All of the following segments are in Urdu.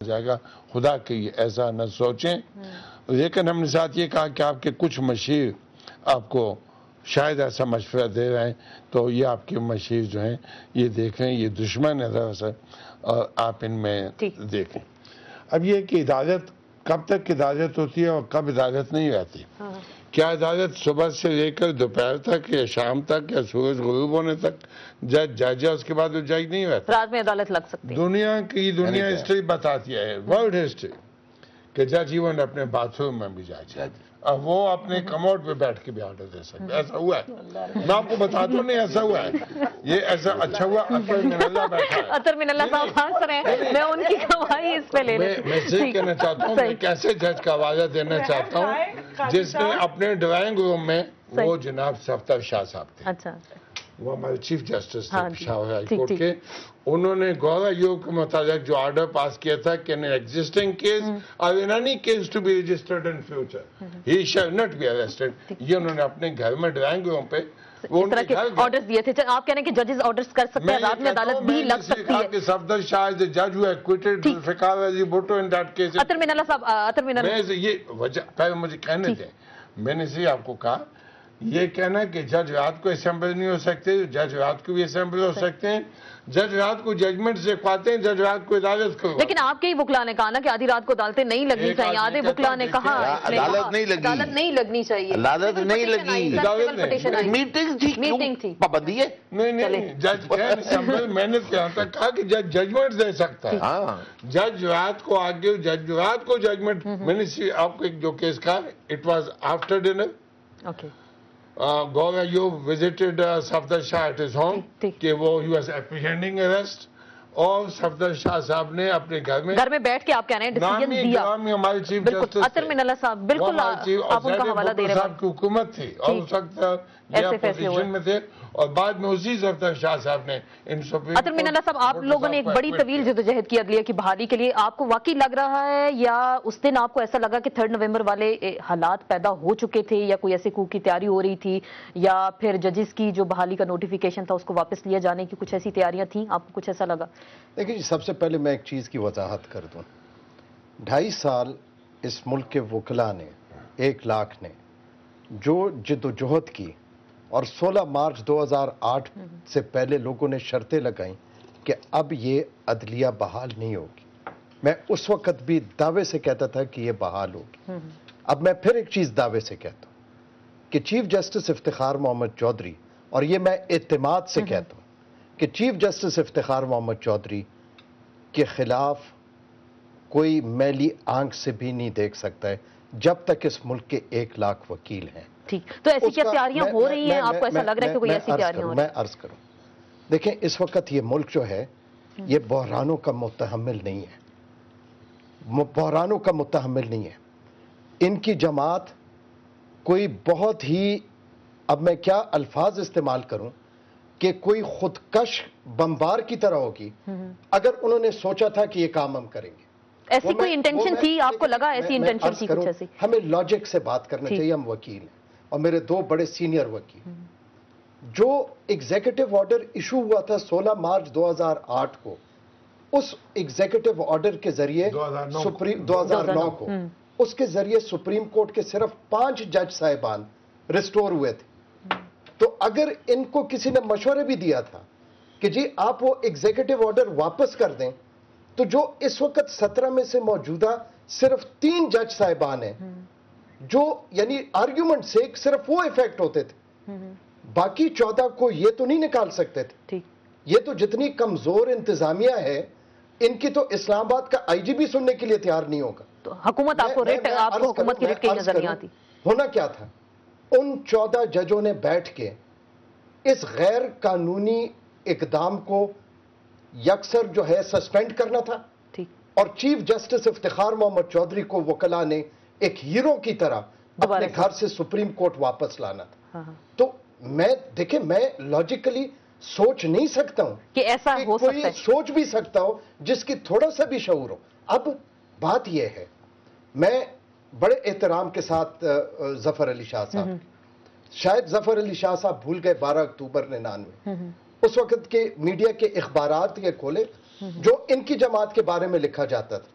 جائے گا. خدا کے ایسا نہ سوچیں. لیکن ہم نے ساتھ یہ کہا کہ آپ کے کچھ مشیر آپ کو شاید ایسا مشورہ دے رہے ہیں تو یہ آپ کے مشیر جو ہیں یہ دیکھیں یہ دشمن ہے دراصل اور آپ ان میں دیکھیں. اب یہ کہ عدالت کب تک عدالت ہوتی ہے اور کب عدالت نہیں رہتی. کیا عدالت صبح سے لے کر دوپہر تک یا شام تک یا سورج غروب ہونے تک جج ہے اس کے بعد وہ جج نہیں رہتا. رات میں عدالت لگ سکتی ہے. دنیا ہسٹری بتاتی ہے ورلڈ ہسٹری کہ جج ایون اپنے باتھ روم میں بھی جج ہے. وہ اپنے کموڈ پہ بیٹھ کے بھی آرڈر دے سکتے. ایسا ہوا ہے میں آپ کو بتاتا ہوں. نہیں ایسا ہوا ہے یہ ایسا اچھا ہوا. اطہر من اللہ بیٹھا ہے. اطہر من اللہ صاحب ہنس رہے ہیں. میں ان کی گواہی اس پہ لے لیتی ہوں. میں یہ کہنا چاہتا ہوں میں کیسے جج کا حوالہ دینا چاہتا ہوں جس نے اپنے ڈرائنگ روم میں وہ جناب صفدر شاہ صاحب تھے. اچھا وہ ہمارے چیف جسٹس تھے پشاور ہائی کورٹ کے. انہوں نے گور ایوب کے متعلق جو آرڈر پاس کیا تھا کہ ایگزسٹنگ کیس اور in any case to be registered in future ہی شیل ناٹ بی اریسٹڈ. یہ انہوں نے اپنے گھر میں ڈرائنگ روم پہ اس طرح کے آرڈرز دیے تھے. آپ کہہ رہے ہیں کہ ججز آرڈرز کر سکتے ہیں رات میں عدالت بھی لگ سکتی ہے. کہ صفدر شاہ از اے جج ہو ایکویٹڈ Zulfiqar Ali Bhutto in that case. اطہر من اللہ صاحب اطہر من اللہ میں یہ وجہ پہلے مجھے کہنے دیں. میں نے سے آپ کو کہا یہ کہنا کہ جج رات کو اسمبل نہیں ہو سکتے. جج رات کو بھی اسمبل ہو سکتے ہیں. جج رات کو ججمنٹ سے پاتے ہیں. جج رات کو عدالت کو. لیکن آپ کے ہی وکلا نے کہا نا کہ آدھی رات کو عدالتیں نہیں لگنی چاہیے. آدھے وکلا نے کہا عدالت نہیں لگی. عدالت نہیں لگنی چاہیے. عدالت نہیں لگی. میٹنگ تھی پابندی ہے. نہیں جج اسمبل میں نے کہا کہ جج ججمنٹ دے سکتا ہے. جج رات کو آگے جج رات کو ججمنٹ. میں نے آپ کو ایک جو کیس کہا it was after dinner. Okay گور Ayub visited Safdar Shah at his home کہ وہ he was apprehending arrest اور صفدر شاہ صاحب نے اپنے گھر میں بیٹھ کے آپ کہہ رہے ہیں ڈیسیجن دیا. نامی ہمارے چیف جسٹس اطہر من اللہ صاحب بالکل آپ ان کا حوالہ دے رہے ہیں. صاحب کی حکومت تھی اور اس وقت یہ اپوزیشن میں تھے اور بعد میں اسی صفدر شاہ صاحب نے ان سپریم. اطہر من اللہ صاحب آپ لوگوں نے ایک بڑی طویل جدوجہد کی عدلیہ کی بحالی کے لیے. آپ کو واقعی لگ رہا ہے یا اس دن آپ کو ایسا لگا کہ 3 نومبر والے حالات پیدا ہو چکے تھے یا کوئی ایسے کو کی تیاری ہو رہی تھی یا پھر ججز کی جو بحالی کا نوٹیفیکیشن تھا اس کو واپس لیا جانے کی کچھ ایسی تیاریاں تھیں؟ آپ کو کچھ ایسا لگا؟ دیکھیں سب سے پہلے میں ایک چیز کی وضاحت کر دوں. 2.5 سال اس ملک کے وکلاء نے 1 لاکھ نے جو جد و جہد کی اور 16 مارچ 2008 سے پہلے لوگوں نے شرطیں لگائیں کہ اب یہ عدلیہ بحال نہیں ہوگی. میں اس وقت بھی دعوے سے کہتا تھا کہ یہ بحال ہوگی. اب میں پھر ایک چیز دعوے سے کہتا ہوں کہ چیف جسٹس افتخار محمد چودھری اور یہ میں اعتماد سے کہتا ہوں کہ چیف جسٹس افتخار محمد چودھری کے خلاف کوئی میلی آنکھ سے بھی نہیں دیکھ سکتا ہے جب تک اس ملک کے 1 لاکھ وکیل ہیں. ٹھیک تو ایسی کیا تیاریاں ہو رہی ہیں؟ آپ کو ایسا لگ رہا ہے کہ کوئی ایسی تیاریاں ہو رہی ہیں؟ میں عرض کروں دیکھیں اس وقت یہ ملک جو ہے یہ بحرانوں کا متحمل نہیں ہے. بحرانوں کا متحمل نہیں ہے. ان کی جماعت کوئی بہت ہی اب میں کیا الفاظ استعمال کروں کہ کوئی خودکش بمبار کی طرح ہوگی اگر انہوں نے سوچا تھا کہ یہ کام ہم کریں گے. ایسی کوئی انٹینشن تھی؟ آپ کو لگا ایسی انٹینشن تھی کچھ ایسی؟ ہمیں لاجک سے بات کرنا چاہیے. ہم وکیل ہیں اور میرے 2 بڑے سینئر وکیل جو ایگزیکٹو آرڈر ایشو ہوا تھا 16 مارچ 2008 کو اس ایگزیکٹو آرڈر کے ذریعے 2009 کو اس کے ذریعے سپریم کورٹ کے صرف 5 جج صاحبان ریسٹور ہوئے تھے. تو اگر ان کو کسی نے مشورے بھی دیا تھا کہ جی آپ وہ ایگزیکٹو آرڈر واپس کر دیں تو جو اس وقت 17 میں سے موجودہ صرف 3 جج صاحبان ہیں جو یعنی آرگیومنٹ سے صرف وہ ایفیکٹ ہوتے تھے باقی 14 کو یہ تو نہیں نکال سکتے تھے. یہ تو جتنی کمزور انتظامیہ ہے ان کی تو اسلام آباد کا آئی جی بھی سننے کے لیے تیار نہیں ہوگا. تو حکومت آپ کو حکومت کی ریٹ کہیں نظر نہیں آتی. ہونا کیا تھا ان 14 ججوں نے بیٹھ کے اس غیر قانونی اقدام کو یکسر جو ہے سسپینڈ کرنا تھا اور چیف جسٹس افتخار محمد چودھری کو وکلاء نے ایک ہیرو کی طرح اپنے گھر سے سپریم کورٹ واپس لانا تھا. تو میں دیکھیں میں لاجیکلی سوچ نہیں سکتا ہوں کہ ایسا ہو سکتا ہے. کوئی سوچ بھی سکتا ہو جس کی تھوڑا سا بھی شعور ہو. اب بات یہ ہے میں بڑے احترام کے ساتھ ظفر علی شاہ صاحب شاید ظفر علی شاہ صاحب بھول گئے 12 اکتوبر 99 اس وقت کے میڈیا کے اخبارات یہ کھولے جو ان کی جماعت کے بارے میں لکھا جاتا تھا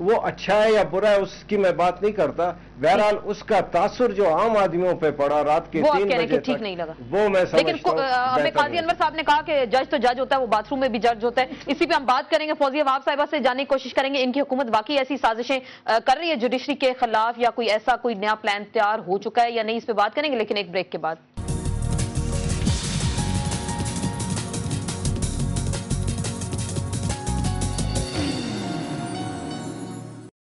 وہ اچھا ہے یا برا ہے اس کی میں بات نہیں کرتا. بہرحال اس کا تاثر جو عام آدمیوں پہ پڑا رات کے 3 بجے تک ٹھیک نہیں لگا, وہ میں لیکن سمجھتا قاضی انور صاحب نے کہا کہ جج تو جج ہوتا ہے, وہ باتھ روم میں بھی جج ہوتا ہے. اسی پہ ہم بات کریں گے. فوزیہ وہاب صاحبہ سے جاننے کی کوشش کریں گے ان کی حکومت واقعی ایسی سازشیں کر رہی ہے جوڈیشری کے خلاف, یا کوئی ایسا کوئی نیا پلان تیار ہو چکا ہے یا نہیں, اس پہ بات کریں گے لیکن ایک بریک کے بعد.